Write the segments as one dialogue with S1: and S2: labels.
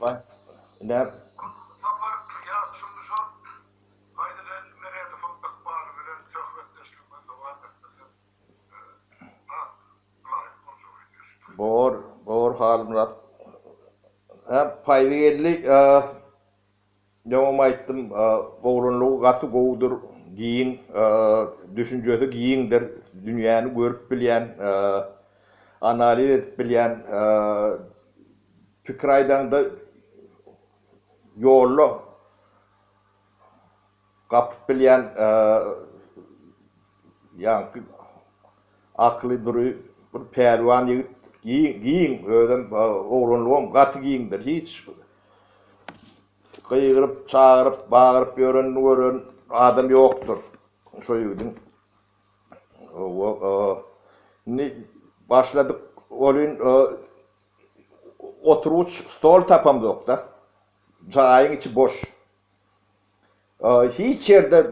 S1: Vay. Ne?
S2: Sapar ya şimdi son aynen nereye de fondak var bilen çakvet teslimden devam ettirsin. Layık kontrol ediyorsun.
S1: Bor hal Murat. Hem payverlik devam ettim. Oğlunluğu katı goğudur. Giyin, düşüncesi giyindir. Dünyanı görüp bilen, analiz edip bilen, fikraydan da yollu kapıp bilen, yankı aklı duruyor. Bir pehlivan yigit giyin ödem oğlunluğum katı giyindir. Hiç kıygırıp, çağırıp, bağırıp görün adam yoktur. Şu yigidin. Başladık oyun oturuç stol tapamdık da. Çayın içi boş. Hiç yerde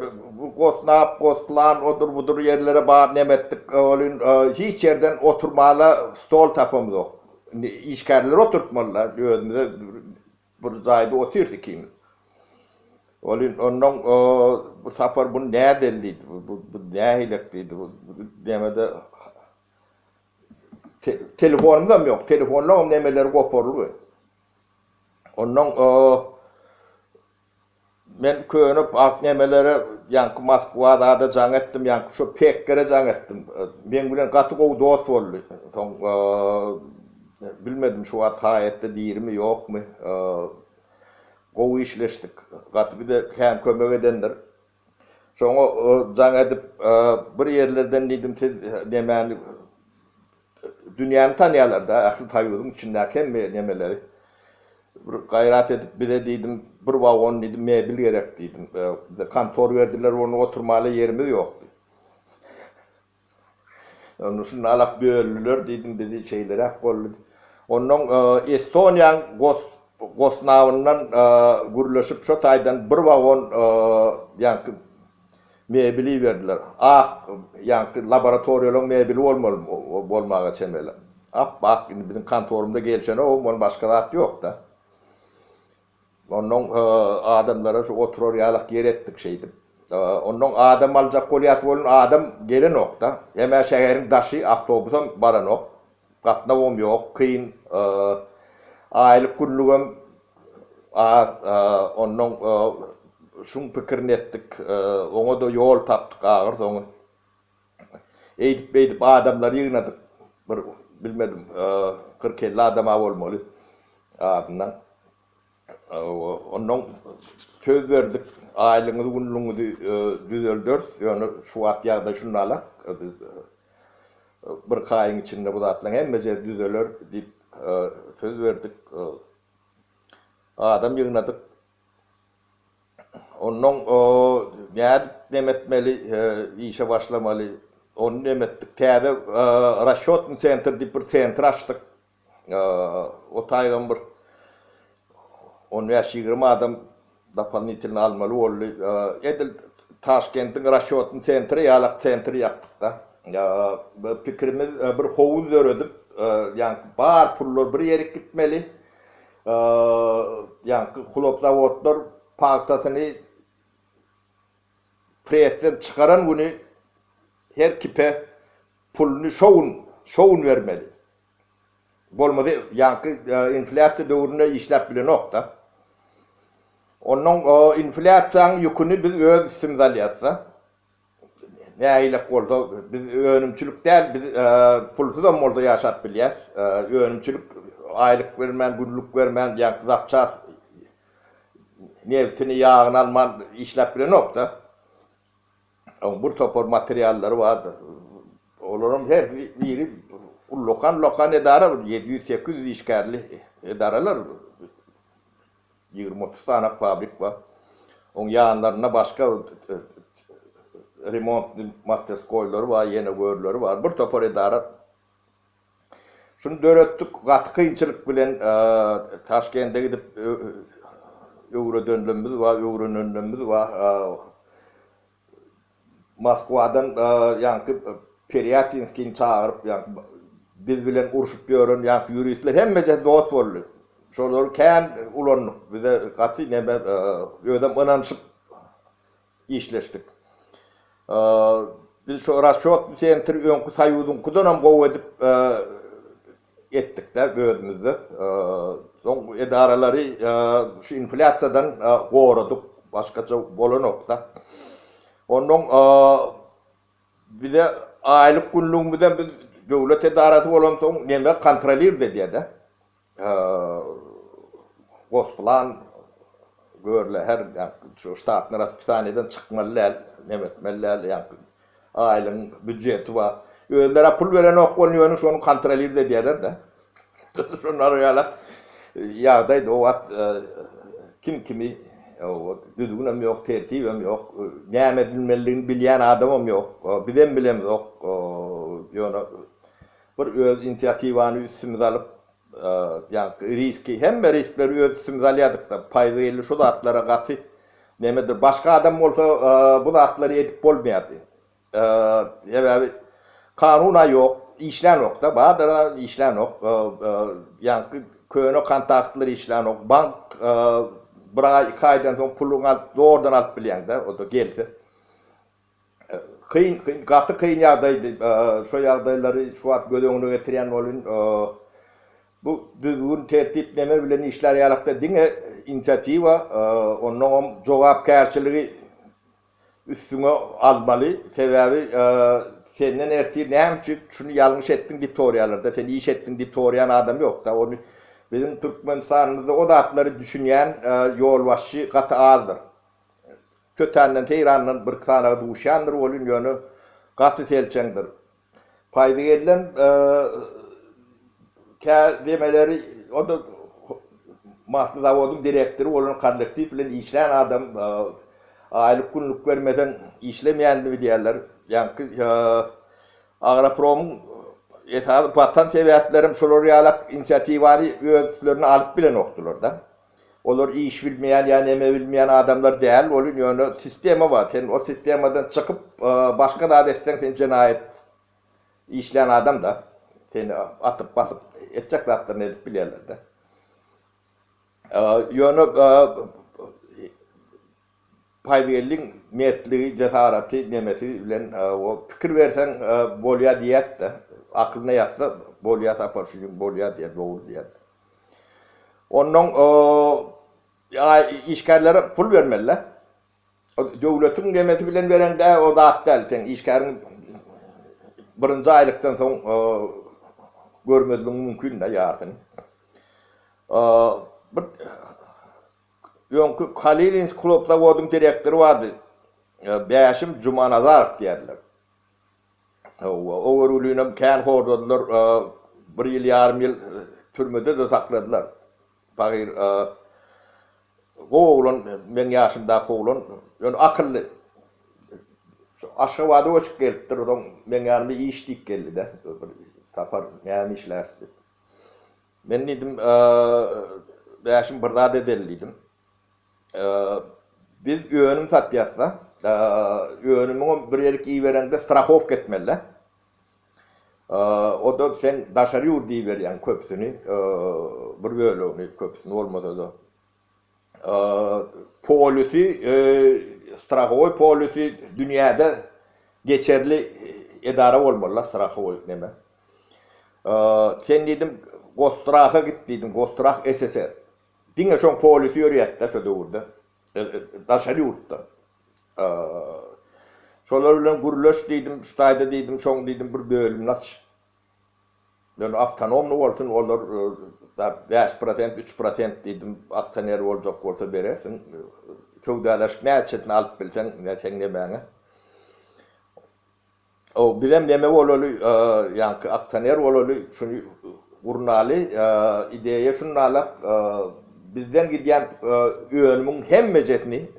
S1: gotnap, gotlan, odur budur yerlere bağır nemettik. Hiç yerden oturmalı stol tapamdık. İşkerler oturtmalılar. Bir zayda oturdu ikimiz. Onun bu safar bu ne deliydi, bu ne hilekliydi, bu demede telefonum da mı yok, telefonla o nemeleri koparlı. Onun men köyünüp ak nemeleri yankı Moskva'da da can ettim, yankı şu Pekkere can ettim. Ben bilen katı kovu dost oldu. Bilmedim şu hata etti değil mi yok mu? Kovu işleştik. Katı bir de hem kömek edenler. Sonra can edip bir yerlerden dedim demeni dünyanı tanıyalar da aklı tayyudum içindeyken mi nemeleri. Bir gayret edip bir de dedim bir vagon dedim mebil gerek dedim. Kantor verdiler onu oturmalı yerimiz yoktu. Onun için alak bölüler dedim dedi şeyleri hak oldu. Onun Estoniyan Gosnavından gürleşip şu taydan bir vagon yankı mebili verdiler. Yankı laboratuvariyaların mebili olmağa çemeli. Bak bizim kantorumda gelişene o başka da yok da. Onun adamlara şu oturur yalak yer ettik şeydi. Onun adam alacak koliyat olun adam gelin nokta. Hemen şehrin daşı avtobusun baran ok. Katnavom yok, kıyın aylık kullugum onun şun pikirini ettik. Ona da yol taptık ağır onu. Eğdip adamları yığınadık. Bilmedim 40-50 adama olmalı adından. Onun söz verdik. Aylığını günlüğünü düzeldir. Yani şu at yağda şunlarla bir kayın içinde bu da atlan hemmece düzelir deyip söz verdik. Adam yığınadık. Onun ne demetmeli işe başlamalı. Onu demettik. Teyde Rashotin Center deyip bir center açtık. O taygan bir 10-20 adam doполнительно almalı oldu. Edil Taşkent'in Rashotin Center'i yalak center'i yaptık da. Fikrimiz bir hovuz öğrenip yani bar pullar bir yere gitmeli. Yani kulüpler otlar paktasını presten çıkaran günü her kipe pulunu şovun vermeli. Bolmadı yani inflasyon dövründe işlep bile nokta. Onun inflasyon yükünü biz öz üstümüze alıyatsa. Ne ile oldu? Biz önümçülük değil, biz pulsuz da orada yaşat biliyoruz. Önümçülük aylık vermen, günlük vermen, yani kızakçaz neftini yağın alman işlep bile nokta. Ama bu topor materyalleri vardı. Olurum her biri lokan idare 700-800 işgarli idareler 20-30 tane fabrik var. Onun yanlarına başka remont master school'ları var, yeni görüleri var. Bir topor idare. Şunu dörettik, katı kıyınçılık bilen Taşkent'e gidip Euro döndüğümüz var, Euro'nun döndüğümüz var. Moskva'dan yankı Peryatinski'ni çağırıp yankı biz bilen uruşup görün yankı yürüyüşler hemmece dost oldu. şolar kän ulanıp bize gaty neme ödem ınanşyp işleşdik. Biz şu raşot sentr öňkü saýudyň kudanam gowy edip etdikler böldümizi. Soň edaralary şu inflasiýadan goradyk, başgaça bolan nokta. Onuň bize aylyk günlüğümizden biz döwlet edarasy bolan soň neme kontroller diýdi. Gosplan görle her şu ştatlar hastaneden çıkmalılar, nemetmeler yani ailenin büdjeti var. Öldere pul veren okuluyor, şonu kontroller de diyorlar da. Şunlar yala yağdaydı o at kim kimi o düzgünüm yok, tertibim yok, ne edilmeliğini bilen adamım yok, bilem yok. Yani bir öz inisiyativanı üstümüze alıp yani riski hem riskleri öz üstümüze alıyorduk da paylı şu da atlara katı nemedir. Başka adam olsa bu da atları edip olmayadı. Yani kanuna yok, işlen yok da bazıları işlen yok. Yani köyüne kontaktları işlen yok. Bank bırak 2 aydan sonra pulunu alıp doğrudan alıp bilen de o da geldi. Kıyın yağdaydı. Şu yağdayları şu at gödöğünü getiren olun. Bu düzgün tertip neme bilen işler yarakta dine inisiyativa onun jogapkärçiligi üstüne almalı. Sebebi senden ertir näme şunu yanlış ettin dip toraýarlarda sen iş ettin dip toraýan adam yok da onu bizim Türkmenistan'da o da atları düşünýän ýolbaşçy gaty azdır. Kötänden Tehran'dan bir kana duşandır bolun ýöne gaty selçeňdir. Paýda gelen demeleri o da mahsul zavodun direktörü olan kollektif bilen işleyen adam aylık günlük vermeden işlemeyen mi diyorlar. Yani Agrapром'un esas vatan seviyetlerim şoloriyalak inisiyativani öğütlerini alıp bilen oktular da. Olur iş bilmeyen yani eme bilmeyen adamlar değil. Olun yani sistemi var. Sen o sistemden çıkıp başka da adetsen sen cinayet işleyen adam da seni atıp basıp etcek zatlarını edip bilirler de. Yani paydagelin mertliği, cesareti, nemeti bilen o fikir versen bolya diyet de aklına yatsa bolya saparsın, bolya diye doğru diyet. Onun işgallere pul vermeliler. Devletin nemeti bilen veren de o da aktal. Sen işgarın birinci aylıktan sonra görmediğin mümkün de yardım. Yonkü Halilins klubda bodum direktörü vardı. Beşim Cuma Nazarov diyorlar. O rolünü kan hordadılar. 1 yıl yarım yıl türmede de sakladılar. Fakir oğlun ben yaşımda oğlun yani akıllı. Aşağı vadı uçuk geldi. Ben yanıma işlik geldi de. Tapar näme işlerdi. Men dedim beşim birda dedeliydim. Biz öňüm satýatsa, öňümüň bir ýerki iyi berende strahowka etmeli. O da sen daşary ýurdy berýän köpsüni, bir bölegi köpsüni bolmasa da. Polisi, strahowy polisi dünýäde geçerli edara bolmaly, strahowy näme. Sen dedim Gostrah'a gittim, Gostrah SSR. Dinle şoň polisi ýörýärdi şo döwürde. Daşary ýurtda. Şolar bilen gürleş dedim, ştaýda dedim, şoň dedim bir bölüm aç. Yani avtonomlu bolsun, olar 5%, 3% dedim, aksioner boljak bolsa berersin. Köwdäleşme çetini alyp bilsen, näçe nämäňe. O bilem näme bolaly, ýa-ni aksioner bolaly, şunu urnaly ideýa şunu alıp bizden gidýän öňümüň hemme jetini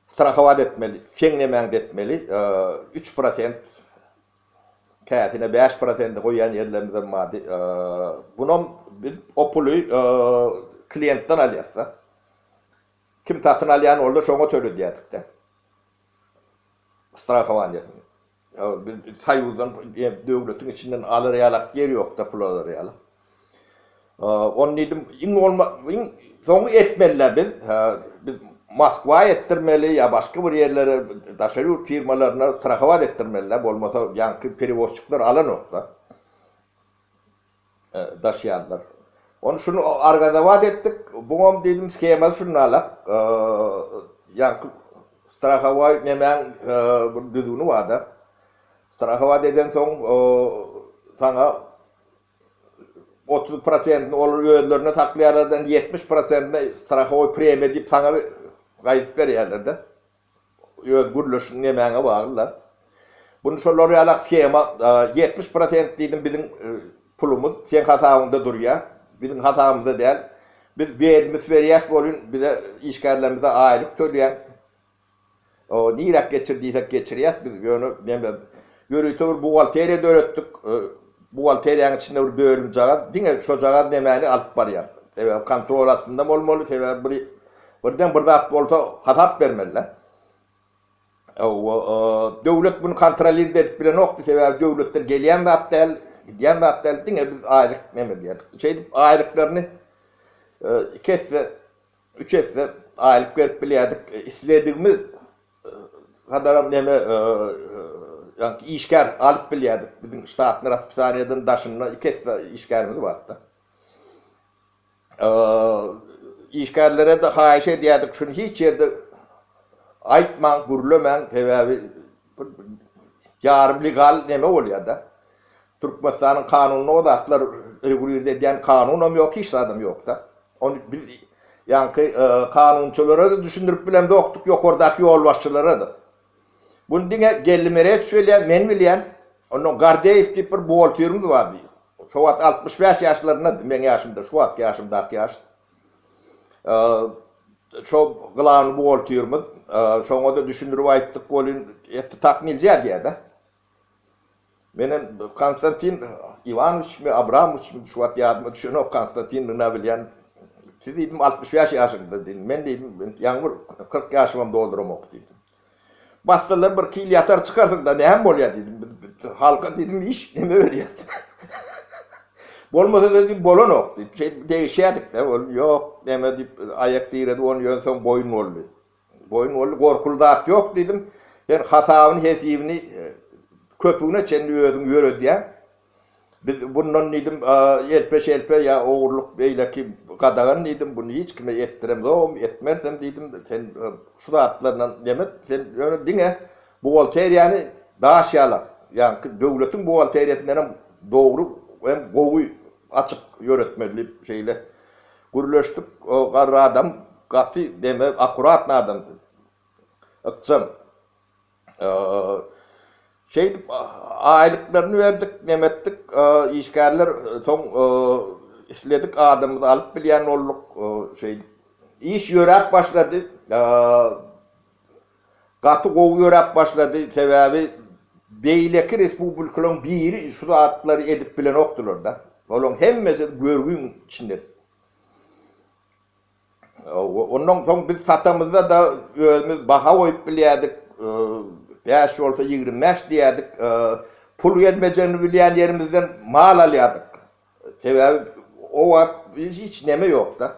S1: strahowat etmeli, feňlemäň etmeli, 3% kätine 5% goýan ýerlerimizden mady. Bunun biz o puly klientden alýarsa, kim tatyn alýan olsa şoňa töledýärdik de. Strahowanyasyn. Saýuzdan döwletiň içinden alary ýalak yer ýok da pul alary ýalak. On dedim soňu etmeliler biz Moskva ettirmeli ya başka bir yerlere taşeru firmalarına strahovat ettirmeliler. Bolmasa yankı perivozçuklar alan orada. Daşıyanlar. Onu şunu argadavat ettik. Buňam dedim skeması şunu alak. Yankı strahovat nemen bir düdüğünü vardı. Strahovat eden soň sana 30% olur öýlerine taklaýarlardan 70%'ne strahovat premie edip sana gaýyp berýärler-de. Öýd gürleşin nemäňe baglylar. Bunu şolary alak skema 70% diýdim biziň pulumuz sen hataňda durýar. Biziň hatamyzda däl. Biz verimiz berýäk bolun bize işgärlerimize aýlyk töleýän. O niýerek geçirdiýsek geçirýäs biz ýöne näme görüýtür buhalteriýa öğretdik. Buhalteriýanyň içinde bir bölüm jagat. Diňe şo jagat nemäni alyp barýar. Ewe kontrol altynda bolmaly, ewe birden bir zat bolsa hatap bermeliler. Döwlet bunu kontrol edip bilen okdy, ewe döwletden gelýän zat däl, gidýän zat däl diňe biz aýlyk näme diýerdik. Şeýdip aýlyklaryny 2 esse 3 esse aýlyk berip bilýärdik. Isledigimiz hadaram näme yani işgär alıp bilýärdik. Bizim ştatny raspitaniýadan daşyna 2 esse işgärimiz bardy. İşgärlere de haýyş edýärdik, şunu hiç ýerde aýtmaň, gürlemäň, tebebi yarım legal näme bolýar-da. Türkmenistanyň kanunyna odatlar regulýar edýän kanunam ýok, hiç adam ýok-da. Onu biz ýanky kanunçylara da düşündirip bilen de okdyk, ýokardaky ýol başçylara da. Bunu diňe gellimere söylýän, men bilýän, onu Gardeýew diýip bir boltyrymyz bardy. Şu wagt 65 ýaşlarynda, men ýaşymda, şu wagt ýaşymdaky ýaş. Şo gılan boltyrymyz, şoňa da düşündirip aýtdyk, bolun etdi takmilje diýär-de. Menen Konstantin Ivanoviç mi Abramoviç mi şu wagt ýadyma düşenok Konstantin nä bilýän. Siz diýdim 65 ýaşymda diýdim. Men diýdim ýaňyr 40 ýaşymda dolduramok diýdim. Başdalar bir kil yatar çıkarsın da näme bolýar diýdim. Halka diýdim iş näme berýär. Bolmasa da diýip bolanok diýip şey değişýärdik de ol ýok näme diýip aýak diýredi onu ýönsoň boyun boldy. Boyun boldy gorkuldak ýok diýdim. Ben hatawyny hesibini köpügne çenli ödüm ýöre diýär. Biz bundan diýdim elpe ya ogurluk beýleki gadagan diýdim bunu hiç kime etdiremzom, etmersem diýdim sen şu zatlardan näme sen ýöne diňe buhalteriýany daşýalar. Yani döwletiň buhalteriýetinden dogry hem gowy açyk ýöretmeli şeyle gürleşdik. O garry adam gaty deme akurat adamdy. Akçam aýlyklaryny berdik, nemetdik, işgärler soň işledik, adamdy alyp bilýän olduk, iş ýörep başlady. Gaty gowy ýörep başlady, sebebi beýleki respublikalyň biri şu atlary edip bilen okdylar da. Olaň hemmesi görgün içinde. Ondan soň biz satamyzda da özümüz baha goýup bilýärdik. 5 bolsa 25 diýärdik. Pul ýetmejeni bilýän yerimizden mal alýardyk. Sebebi o wagt hiç näme ýok da.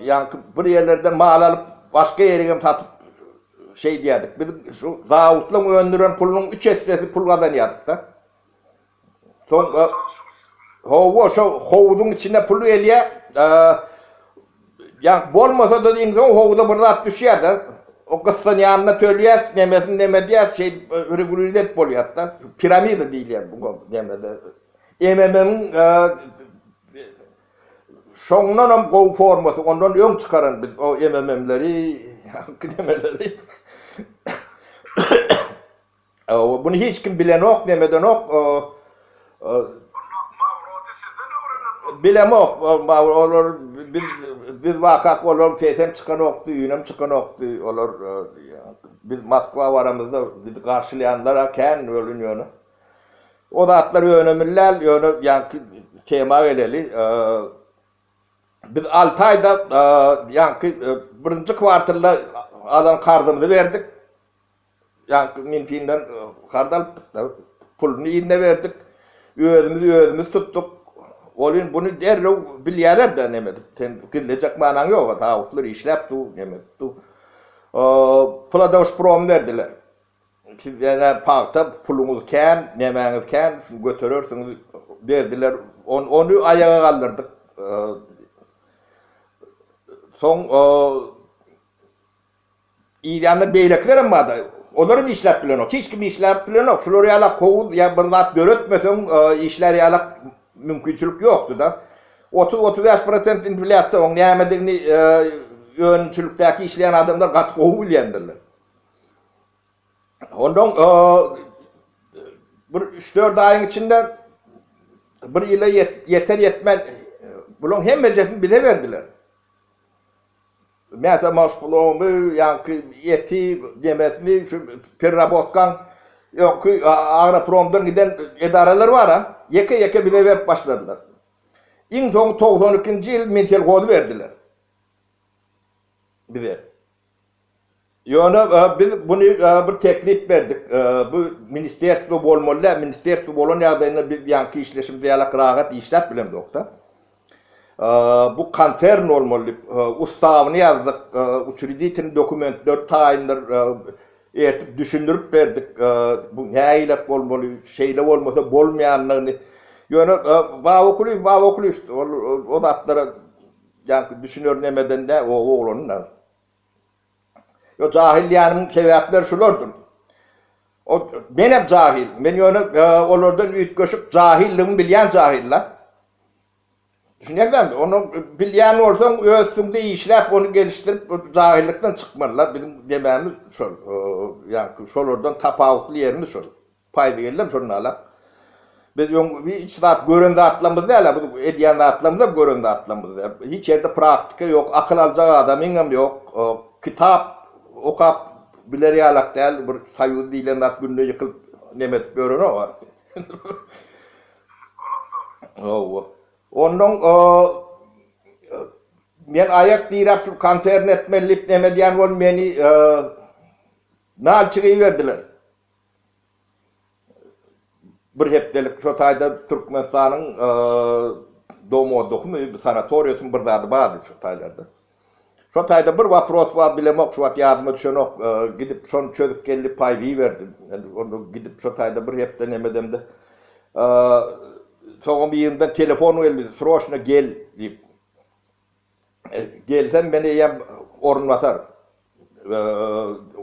S1: Yani bir yerlerden mal alıp başka ýerige satyp şey diýärdik. Biz şu zawutlaň öndüren pulunyň 3 essesi pul gazanýardyk da. Soň şu howduň içinde pul elýär. Yani bolmasa da diýin soň howda bir zat düşýär da. O kıssan yanına tölyäs, nemesin neme diýär, şey regularitet bolýar da. Piramida diýilýär bu nemede. MMM'nin şoňdan gowy formasy, ondan öň çıkaran biz o MMM'leri, nemeleri. Bunu hiç kim bilen ok, nemeden ok. Bilem ok, olur biz vakak olur, fesem çıkan oktu, yünem çıkan oktu, olur. Biz Moskva varamızda bizi karşılayanlara kän ölün yönü. O da atlar yönemiller, yönü yani kema geleli. Biz 6 ayda yani birinci kvartalda adam kardımızı verdik. Yani minfinden kardal pulunu iyine verdik. Özümüzü tuttuk. Olun bunu derrew bilýärler de neme. Sen gidecek manan ýok. Tawutlar işläp du neme. Du Puladoş prom verdiler. Siz yana parta puluňyz kän, nemäňiz kän, şunu götürersiňiz berdiler. Onu ayağa kaldırdık. Son İýdanlar beýleklerim barda. Olarym işläp bilen ok. Hiç kim işläp bilen ok. Şolary ýalap kowy ýa bir zat göretmeseň işler ýalap mümkinçilik ýokdy da. 30-35% inflasiýa oň nämedigini ýönçülükdäki işleýän adamlar gaty gowy bilýändirler. Ondan bir 3-4 aýyň içinde bir ýyla yeter yetmez bulan hemmejesini bize berdiler. Mesela maşpulumu, yani eti demesini, şu perrabotkan, yok Agroprom'dan giden idareler var ha, yeke bize verip başladılar. En son 92. yıl mental kodu verdiler. Bize. Yani biz bunu bir teklif verdik. Bu ministerstvo bolmalı, ministerstvo bolan ýagdaýyna biz yankı işleşimde ýalak rahat işläp bilen dokta. Bu konsern olmalı. Ustavyny yazdık. Uçuriditin dokumentler taýinler ertip düşündürüp berdik. Bu näýilek bolmaly, şeýle bolmasa bolmaýanlygyny. Ýöne bawa okuly o zatlara yankı düşünür nemeden de o oğlanlar. Yo jahilliýanyň sebäpleri şulardyr. O men hep jahil. Men ýöne olardan üýtgeşik jahilligini bilýän jahillar. Düşünýärmi? Onu bilýän bolsaň özüňde işläp onu gelişdirip jahillikden çykmalylar. Bizim demämiz şol. Ýani şolardan tapawutly ýerini şol. Paýda geldim şonu alap. Biz bir iç zat görende atlamız däl, bu edýän atlamız da görende atlamız. Hiç ýerde praktika ýok, akyl aljak adam hem ýok. Kitap okap biler ýalak däl, bir saýudy diýlen zat günde ýykylyp nemet görene var. Oh. Ondan men ayak diýip şu konsern etmelik neme diýen bol meni nalçygy berdiler. Bir hepdelik şu taýda Türkmenistanyň domodokyny sanatoriýasyny bir zady bardy şu taýlarda. Şu taýda bir wapros bar bilemok şu wagt ýadyma düşenok gidip şonu çözüp gelip paýdy berdim. Onu gidip şu taýda bir hepde nemedemde soňam bir ýerden telefon geldi, "Sroşna gel" diýip. Gelsem beni ýa orunwatar.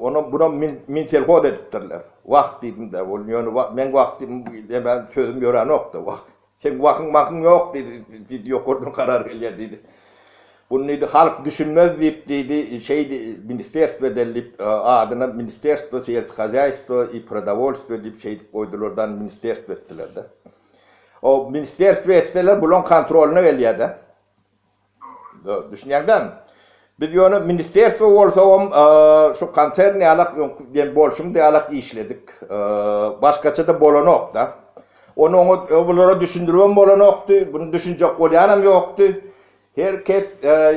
S1: Onu buna min telefon edipdirler. Wagt diýdim de, ol ýöne men wagtym ben sözüm ýören okdy. Sen wagtyň ýok diýdi, ýokurdan karar gelýär diýdi. Bunu diýdi halk düşünmez diýip diýdi, şeýdi ministerstvo delip adyna ministerstvo sельского хозяйства и продовольствия diýip şeýdi goýdulardan ministerstvo etdiler de. O ministerstvo etseler bulan kontrolüne gelýär-de. Düşünýärmi? Biz ýöne ministerstvo bolsam şu konsern ýalak den bolşum diýalak işledik. Başgaça da bolanok da. Onu bulara düşündirmem bolanokdy, bunu düşünjek bolýanam ýokdy. Herkes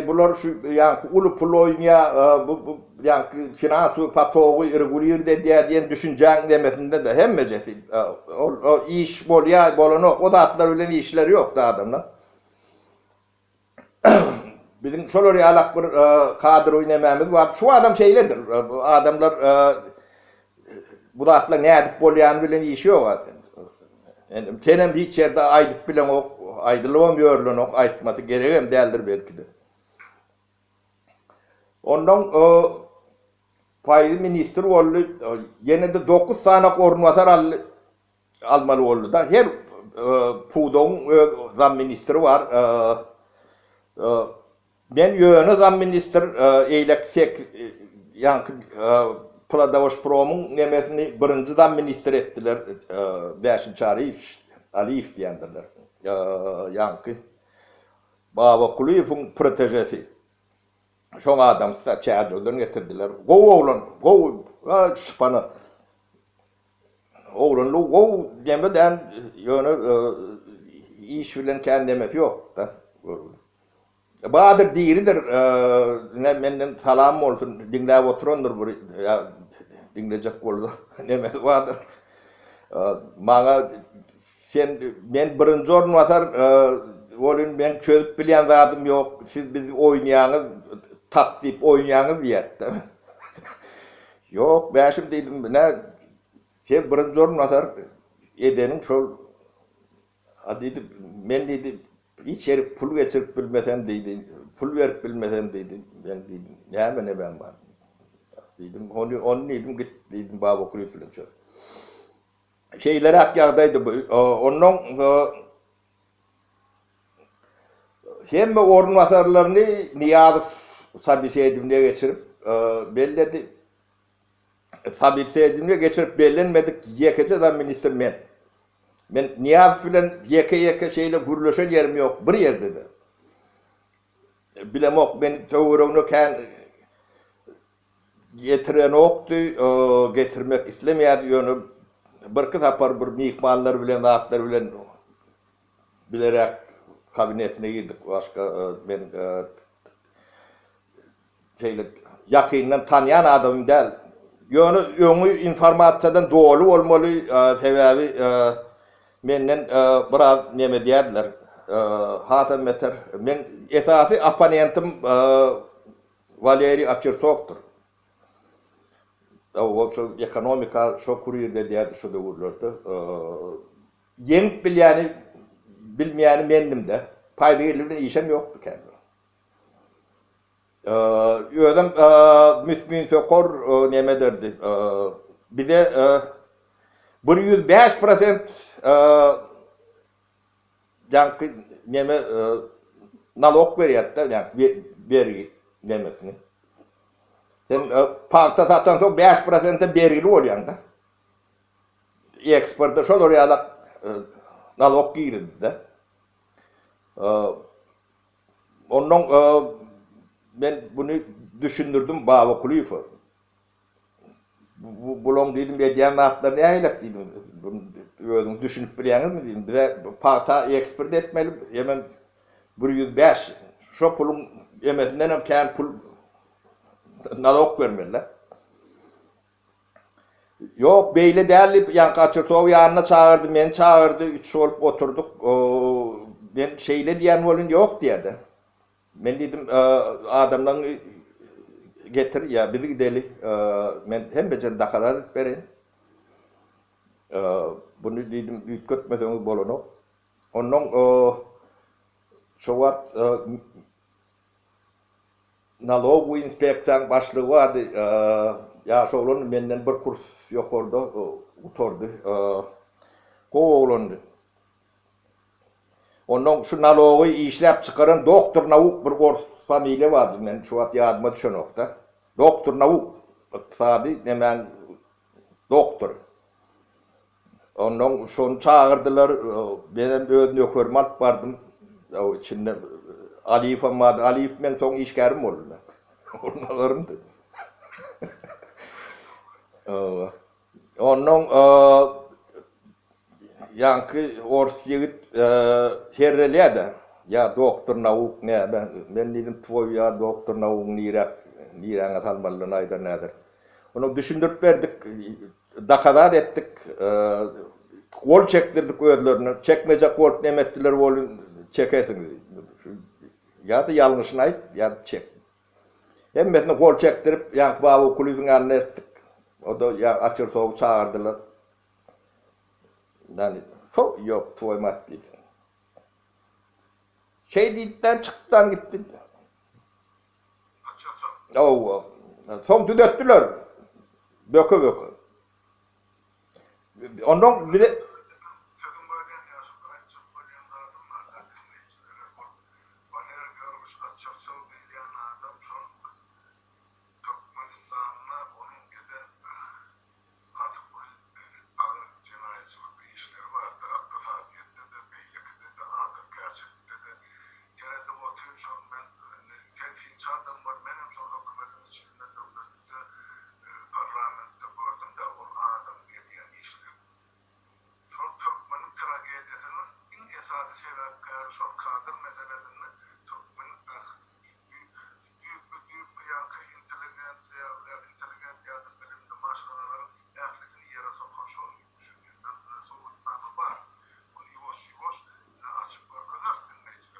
S1: bular şu ýani uly pul oýnýa, bu ýani finansy patogy irregulier diýen düşünjäň demesinde de hemmejesi o iş bolýar bolanok, o zatlar bilen işler ýok da adamlar. Bizim şolary ýalak bir kadr oýnamämiz bar. Şu adam şeýledir. Bu adamlar bu zatlar nädip bolýany bilen işi ýok. Yani tenem hiç ýerde aýdyp bilen ok, aýdylmam ýörlen ok, aýtmasy geregem däldir belki de. Ondan paýdy ministr boldy, ýene de 9 sanaky orunwatar almaly boldy da. Her pudoň zam ministri bar. Ben ýöne zam ministr eýleksek ýanky Puladoşpromyň nemesini birinji zam ministr etdiler. 5-nji Aliýew diýendirler. Ýanky Baba Kuliýewiň protejesi. Şoň adam çäjden getirdiler. Gow oglan, gow şpana. Oglan gow demeden ýöne iş bilen kendemesi ýok da. Bahadır diýiridir, menden salam bolsun, dinläp oturandyr bir dinlejek boldy. Neme bahadır. Maňa sen men birinji orunwatar olun ben çözüp bilen zadım yok. Siz bizi oynayanız, taklip oynayanız diyette. Yok, ben şimdi dedim, ne şey birinci zorun atar edenin şol dedi, men dedi, hiç herif pul geçirip bilmesem dedi, pul verip bilmesem dedi, ben dedim, ne ben var. Dedim, onu dedim, git dedim, baba okulu filan çöz. Şeyler hak yağdaydı bu, onun hem orun vasarlarını Niyazov Sabir Seydim'le geçirip, belledi, Sabir Seydim'le geçirip bellenmedik, yekece da minister men. Men Niyazov filan yeke şeyle gürleşen yerim yok, bir yerde de. Bilem ok, ben çoğurunu kan getiren oktu, getirmek istemeydi onu. Bir kız apar bir mihmanlar bilen, atlar bilen bilerek kabinetine girdik. Başka ben şeyle yakından tanıyan adamım değil. Yönü informasiyadan doğru olmalı sebebi menden biraz neme diyediler. Hatem meter. Men esası apanentim Valeri Açırsok'tur. O şu ekonomika şu kuruyerde diyedi şu dövrlerde. Yenip bilyani bilmeyeni mendim de. Payda gelirden işem yoktu kendime. Ödüm müsmin sokor neme derdi. Bir de 105% yankı neme nalog veriyatta yani vergi nemesini. Sen parkta satan sonra 5% vergili oluyor da. Eksporta şol oraya nalog girdi de. Onun ben bunu düşündürdüm Baba Kulüfü. Bulon dedim medyan hatlarını aylak dedim. Bunu düşünüp biliyeniz mi dedim. Bize parta eksport etmeli. Hemen 105. Şu pulun yemesinden hem kendi pul nalog vermeliler. Yok beyle değerli yani Kaçırtov yanına çağırdı, beni çağırdı. 3 olup oturduk. Ben şeyle diyen olun yok diyedi. Ben dedim adamdan getir ya bizi gidelim. Ben hem becen dakikalar vereyim. Bunu dedim büyük kötmeseniz bolonu. Onun şu var nalogu inspeksiyon başlığı vardı. Ya şu olan benden bir kurs yok orada oturdu. Koğulandı. Onun şu nalogu işlep çıkaran doktor navuk bir kurs familya vardı. Ben şu an yardıma düşen nokta. Doktor navuk iktisadi hemen doktor. Onun şunu çağırdılar. Benim ödünü körmat vardım. O içinde Alif'im vardı. Alif men son işgərim oldu. Onlarımdı. Onun yankı ors yigit herreledi. Ya doktor navuk ne ben dedim tvoy ya doktor navuk niranga talmallığına ayda nedir. Onu düşündürüp verdik. Dakadat ettik. Kol çektirdik ödlerini. Çekmeyecek kol nemettiler olun çekersiniz. Ya da yanlışını ayıp ya da çek. Hemmesine kol çektirip yani Baba Kulübü'nün yanına ettik. O da ya açır soğuk çağırdılar. Yani yok tuvalet değil. Şeylikten çıktıdan gitti. Oh, son düdöttüler. Böke. Ondan bir de
S2: parlamentte gördüm de o adam dediğin işler. Çok Türkmen'in tragediyasının en esası sebepkarı şu kadın meselesini Türkmen'in büyük bir yankı inteligent ya da bilimli maşgalaların ehlisini yere sokan şu düşünüyorum. Soğutmanı var. Bunu yavaş açıp bakılır dinleyiciler.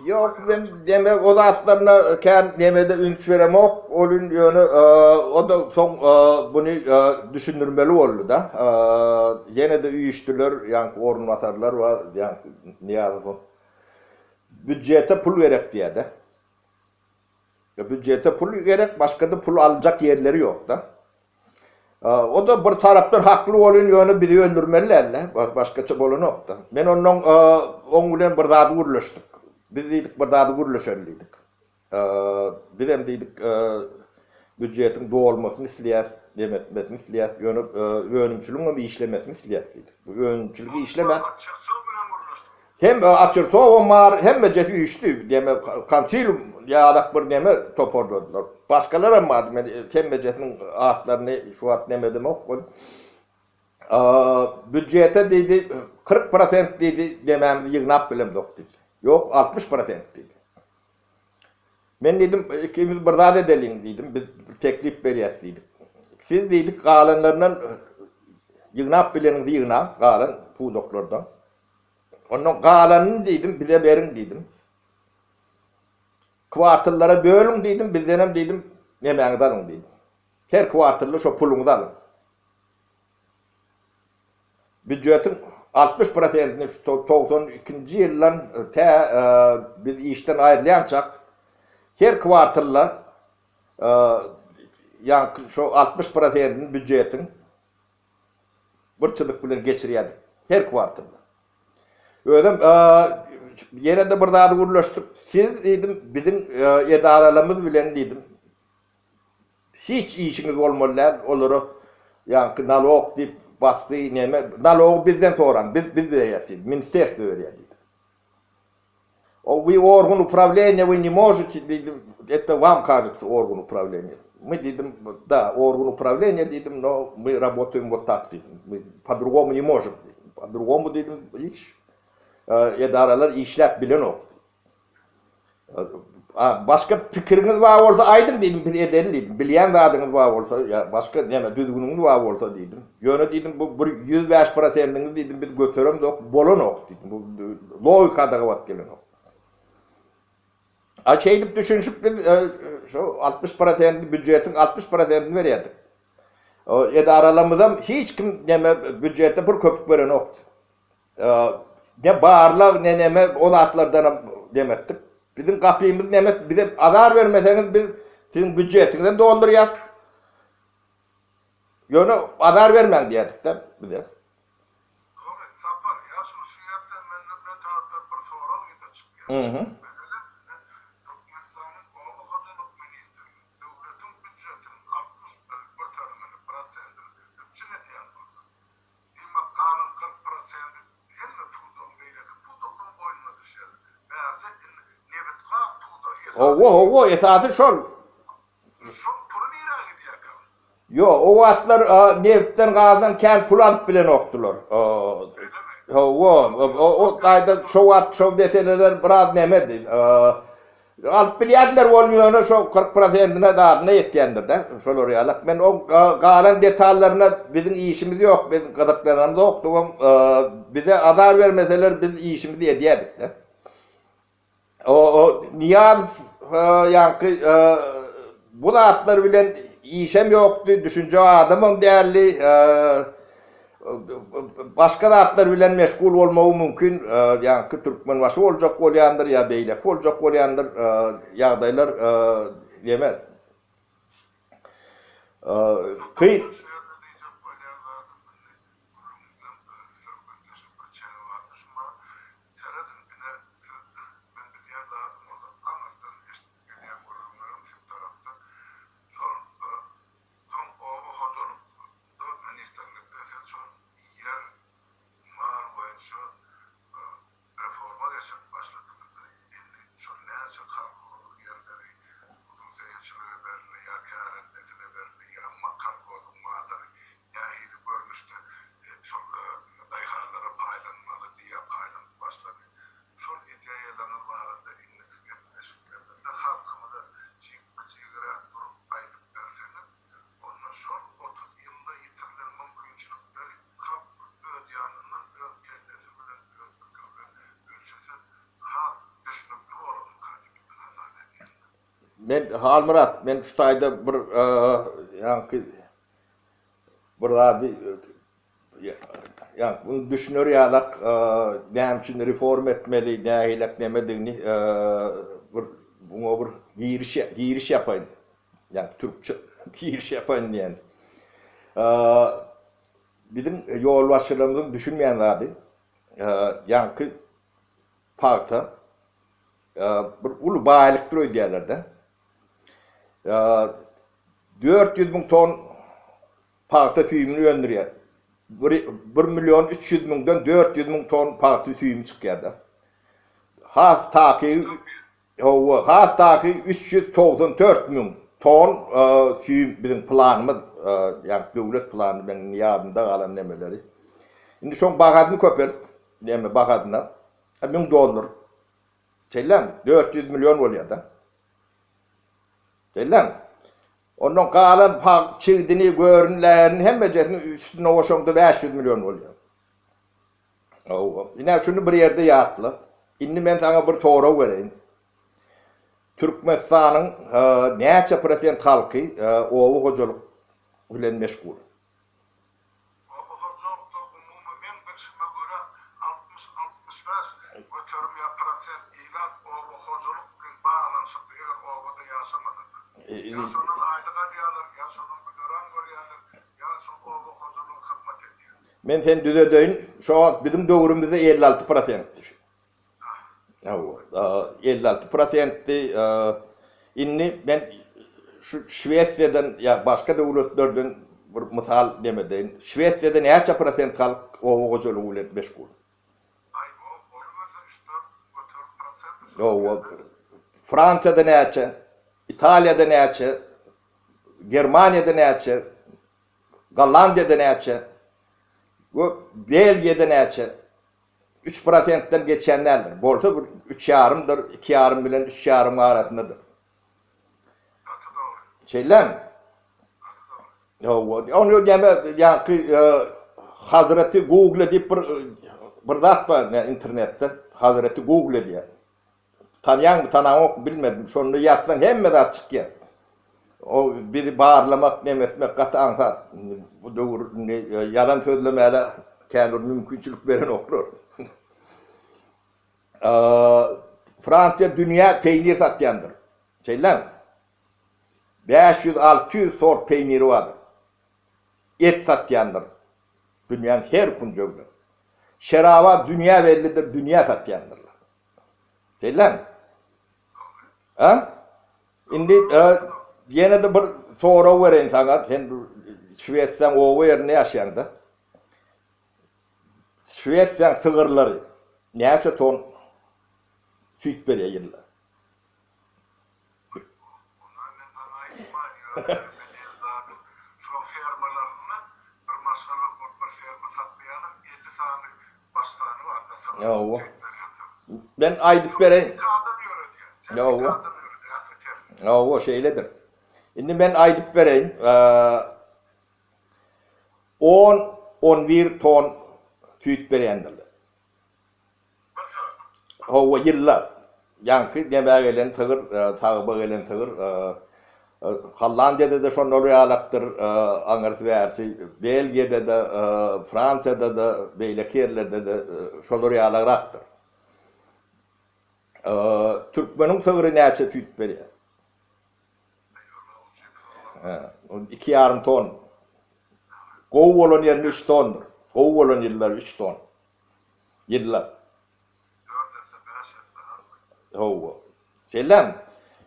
S1: Yok ben demek o da atlarına ken demede üns veremok olun yönü o da son bunu düşünürmeli oldu da yine de üyüştüler yani orun atarlar var yani niye bu bütçete pul verek diye de bütçete pul gerek başka da pul alacak yerleri yok da o da bir taraftan haklı olun yönü biri öldürmeliler başka çabalı yok da ben onun bilen bir daha uğraştık. Biz dedik bir daha da gürleşerliydik. Biz hem dedik büdjetin doğulmasını isteyez, demetmesini isteyez, yönümçülüğün bir işlemesini isteyez dedik. Bu yönümçülüğü işlemen hem açırsa o mar hem de cefi üçtü deme kansilum ya bir deme toparladılar. Başkaları ama hem mecetin atlarını şu at demedim ok. Büdjete dedi 40% dedi demem yığnap bilem doktu. Yok 60% dedi. Ben dedim ikimiz bir daha edelim dedim. Biz teklif veriyet dedik. Siz dedik kalanlarından yığnap bilenin yığnap kalan bu doktordan. Onun kalanını dedim bize verin dedim. Kuartıllara bölün dedim bizden dedim yemeğinizi alın dedim. Her kuartıllı şu pulunuzu alın. Büdjetin 60%'ini 92. yıldan biz işten ayrılanacak her kuartalla yani şu 60%'nin büdjetin bırçılık bilen geçiriyorduk her kuartalla. Öyle yine de bir daha da uğraştık. Siz dedim bizim idaralarımız bilen dedim hiç işiniz olmalılar olur yani nalog deyip bastı neme nalog bizden soran biz veriyoruz ministerstvo veriyor dedim. Вы орган управления, вы не можете, это вам кажется орган управления. Мы dedim, да, орган управления, dedim, но мы работаем вот так, dedim. Мы по-другому не можем. По-другому, dedim, hiç idaralar işlep bilen o. Başka fikriniz var olsa aydın dedim, bir edelim dedim. Bilen adınız var olsa, ya başka deme, düzgününüz var olsa dedim. Yöne dedim, bu 105%'iniz dedim, biz götürüm de bolon ok dedim. Bu logikada vat gelin ok. Açaydıp düşünüp biz şu 60% büdjetin 60%'ini veriyorduk. O idaralarımızdan hiç kim neme büdjete bir köpük veren yoktu. Ne bağırla ne neme o atlardan demettik. Bizim kapıyımız neme bize azar vermeseniz biz sizin büdjetinizden dolduruyaz. Yönü azar vermen diyedik de bize.
S2: Doğru, sapar. Ya şu yerden ben taraftar bir soru bize çıkıyor.
S1: Hı.
S2: Mesela Türkmenistan'ın Oğlu Hocalık Ministerliği devletin büdjetinin 60%'ını bütçene diyen olsa. Dima kanun 40%'ını en mi puldan beyledi? Puldan boynuna düşüyordu. Meğerse nebet kağıt pulda
S1: O esası şol.
S2: Son pulu nira gidiyor kalın.
S1: Yo, o atlar neftten gazdan kel pul alıp bilen oktular. O ayda şu deseler biraz nemedi. Alıp bilyenler olmuyor şu 40%'ine dağına yetkendir de. Şöyle oraya. Ben o galan detallarına bizim işimiz yok. Bizim kadıklarımız yoktu. Bize azar vermeseler biz işimizi ediyedik de. O niyaz yankı bu da atlar bilen işem yoktu. Düşünce adamım değerli. Başka da atlar bilen meşgul olmağı mümkün. Yani Türkmen başı olacak olyandır ya beylek olacak olyandır yağdaylar yemez. Kıyıt.
S2: Reforma geçip başladığında çok ne çok kalkılı yerleri seyircilere verildi ya kârendetine verildi ya kalkılı mağaları ya hiç görmüştü çok dayıharlara paylanmalı diye paylanıp başladı. Çok ideyalarınız vardı meşgullerde halkımı da çiğgire durup aydıp verseniz ondan sonra 30 yılda yitirilen mümkünçülükleri
S1: Ben Halmurat, ben şu tayda bir yankı burada yani bunu düşünür yalak benim için reform etmeli, dahilak demediğini buna bir giriş yapayım. Yani Türkçe giriş yapayım yani. Bizim yol başlarımızın düşünmeyen zaten yankı parta bir ulu bayilik duruyor diyorlardı. 400 bin ton parta füyümünü öndürüyor. 1 milyon 300 binden 400 bin ton parta füyümü çıkıyordu. Haftaki 394 bin ton füyüm bizim planımız, yani devlet planı benim yardımda kalan nemeleri. Şimdi şu bakadını köpert, deme bakadına, $1000. Selam, 400 milyon oluyor da. Selam. Ondan kalan çıktığını görünlerin hemecesinin üstüne oşonda 500 milyon oluyor. Yine şunu bir yerde yatlı. Şimdi ben sana bir soru vereyim. Türkmenistan'ın neçe prosent halkı ovu hocalık bilen meşgul?
S2: Ovu hocalıkta umumen bilişime göre 60-65 götürüm prosent ilan ovu hocalık bilen bağlanışıp eğer ovada yaşamadın. Ya sonun aylığa diyorlar, ya sonun götüren görüyorlar, ya son ovu hocalığı hizmet ediyor.
S1: Men sen düzedeyim, şu an bizim dövrümüzde 56%'dir. 56%'di. İnni ben şu Şveçya'dan ya başka devletlerden bir misal demedeyim. Şveçya'da neçe prosent halk ovu hocalığı ile meşgul?
S2: Ay o olmasa 3-4%
S1: Fransa'da neçe? İtalya'da neçe? Germanya'da neçe? Hollanda'da neçe? Belgia'da neçe? 3%'den geçenlerdir. Bolsa 3,5'dır, 2,5 bilen 3,5 arasındadır. Şeyler onu deme yani Hazreti Google deyip bir zat var internette. Hazreti Google diye. Tanıyan mı tanımak bilmedim. Şunu yapsan hem de açık ya. O bizi bağırlamak, nemetmek katı ansat. Bu doğru yalan söylemeyle kendi mümkünçülük veren olur. Fransa dünya peynir satyandır. Şeyler 500-600 sort peyniri vardır. Et satyandır. Dünyanın her kuncağında. Şeraba dünya bellidir, dünya satyandırlar. Şeyler ha? Şimdi yine de bir soru vereyim sana. Sen Şveç'ten o yerine yaşayandı. Şveç'ten sığırları neçe ton süt veriyor yıllar?
S2: Şu firmalarını bir maşallah bir firma satmayanın 50 tane bastanı var da
S1: Yo. Ben aydıp vereyim. Yo. O şeyledir. Şimdi ben aydıp vereyim. 10-11 ton süt verendirler. O yıllar. Yankı demeye gelen tığır, takıba gelen tığır. Hollanda'da da şonu orayalaktır, anarsı versi. Belgia'da da, Fransa'da da, beyleki yerlerde de şonu orayalaktır. Türkmenin tığırı neçe süt veriyor? 2,5 ton. Kov olan yerine 3 tondur. Kov olan yıllar 3 ton. Yıllar. Selam.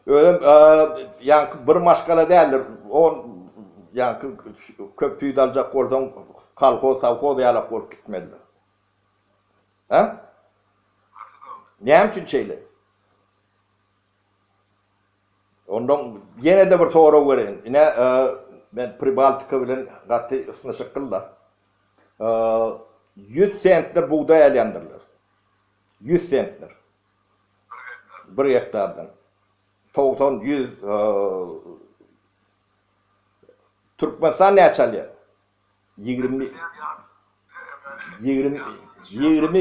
S1: Öyle yani bir maşkala değildir. On yani köpüğü dalacak oradan kalko savko diyalak olup gitmelidir. Ha? Ne için şeyler? Ondan yine de bir soru vereyim. Yine ben Pribaltika bilen gati ısınışıklılar. 100 centler buğday elendirilir. 100 centler. 1 hektardan. 90-100 Türkmenistan ne çalıyor? 20
S2: 20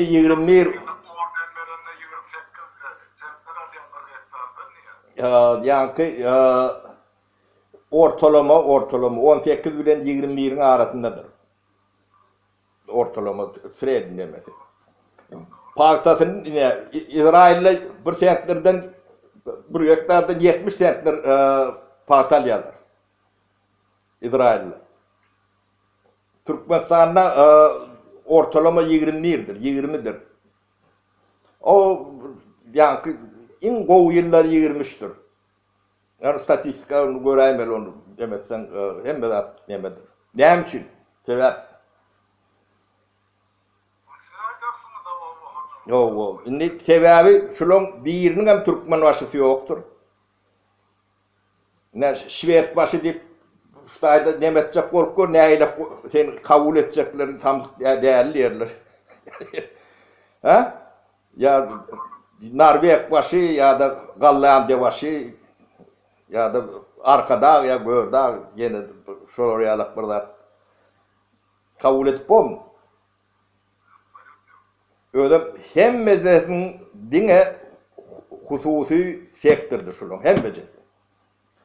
S1: yankı ortalama 18 bilen 21'in arasındadır. Ortalama Fred demesi. Paktasının İsrail'le bir sentlerden bir hektardan 70 sentler paktal yazar. İsrail'le. Türkmenistan'da ortalama 21'dir, 20'dir. O yankı in gow yıllar 23'tür. Yani statistika onu göreyim onu demezsen hem de demedir. Ne için? Sebep. Yo. Indi sebebi şulon birinin hem Türkmen başısı yoktur. Ne Şvet başı deyip Şutayda demetcek korku neyle sen kabul edeceklerin tam değerli yerler. Ha? Ya Narvek başı ya da Gallandiya başı ya da arkada ya görda yine şorayalık burada kabul edip mu? Öyle hem mezetin dine hususi sektördür şunun hem mezet.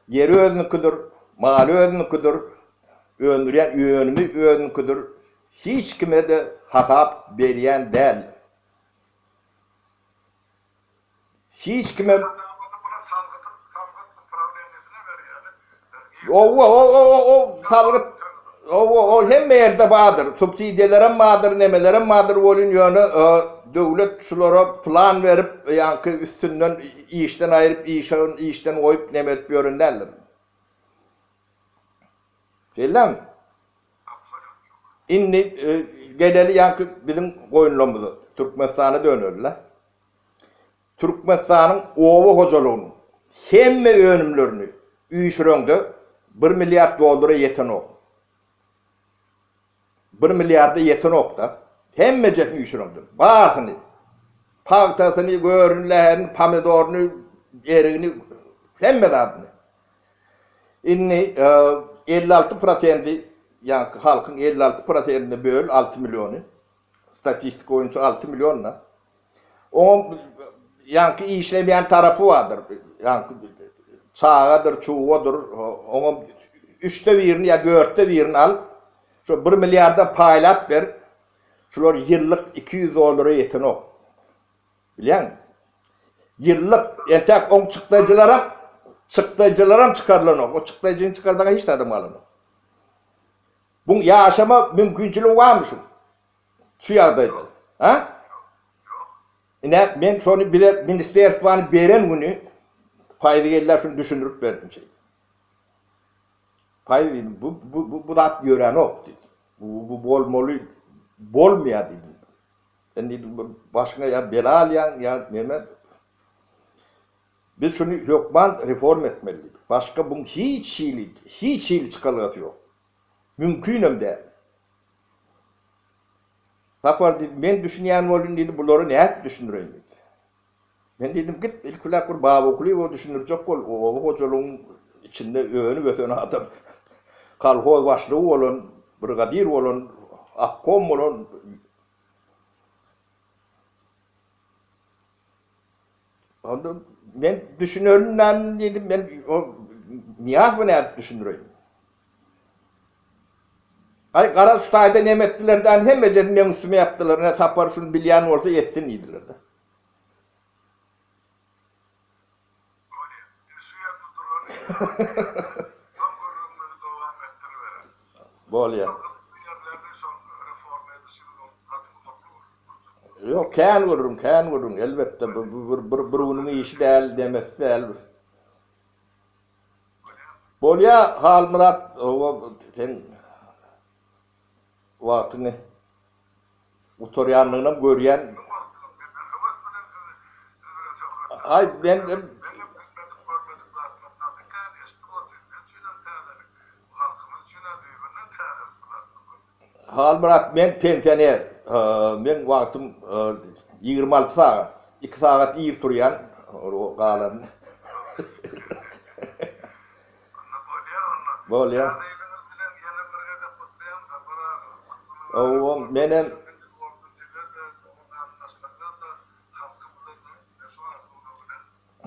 S1: Yeri özününküdür, malı özününküdür, öndüren yönümü özününküdür. Hiç kime de hatap beriyen değil. Hiç kime o salgıt o hem yerde vardır. Subsidiyelerin vardır, nemelerin vardır. Olun yönü devlet şulara plan verip yankı üstünden işten ayırıp işten koyup nemet görünlerler. Şeyler mi? İnni geleli yankı bizim koyunluğumuzu Türkmenistan'a dönürler. Türkmenistan'ın ova hocalığını hem önümlerini üyüşüründü 1 milyar dolara yeten o. 1 milyarda yeten okta. Hem mecesini üyüşüründü. Bakın, paktasını, görünlerini, pomidorunu, eriğini, hem medadını. İnni 56% yani halkın 56%'ine böl 6 milyonu. Statistik oyuncu 6 milyonla. O yankı işlemeyen tarafı vardır. Yankı çağadır, çuğudur. Onun 3'te birini ya 4'te birini al. Şu 1 milyarda paylat ver. Şular yıllık 200 dolara yeten o. Biliyor musun? Yıllık entek on çıktıcılara çıkarılan o. O çıktıcının çıkardığına hiç tadım alın o. Bunun yaşama mümkünçülüğü var mı şu? Şu yağdaydı. Ha? Ben sonra bir de ministerstvanı veren günü faydalılar şunu düşünürüp verdim şey. Faydalı bu da gören o dedi. Bu bolmaya dedim. Ben dedim başına ya belal ya Mehmet. Biz şunu yokman reform etmeliydik. Başka bunun hiç iyili çıkarılması yok. Mümkünüm de. Tapar dedim, ben düşünen olun dedim, bunları ne düşünüreyim dedi. Ben dedim git ilkulak bir bağ okulu o düşünürecek ol. O hocaluğun içinde öğünü öteni adam. Kalhoz başlığı olun, brigadir olun, akkom olun. Onda ben düşünürüm dedim, ben o niyaz mı ne düşünüreyim? Ay kara Şutay'da nemetlilerden hem dedim ben üstüme yaptılar. Ne tapar şunu bilyen olsa yetsin iyidiler de. Bol ya. Yok kan vururum elbette bir bunun işi değil demesi değil. Bol ya hal Murat o sen vaktini utoryanlığına görüyen ay ben hal Murat ben pensioner ben vaktim 26 saat 2 saat iyi duruyan o kalan bol ya o menen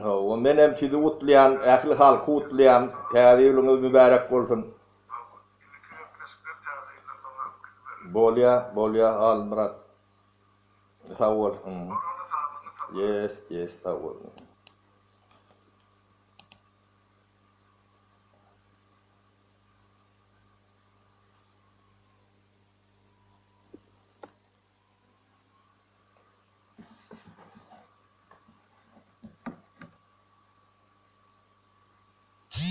S1: o menem sizi utlayan, ähli halky utlayan, täze ýylňyz mübarek bolsun. Bolya, al Murat. Sağ ol. Yes, sağ ol.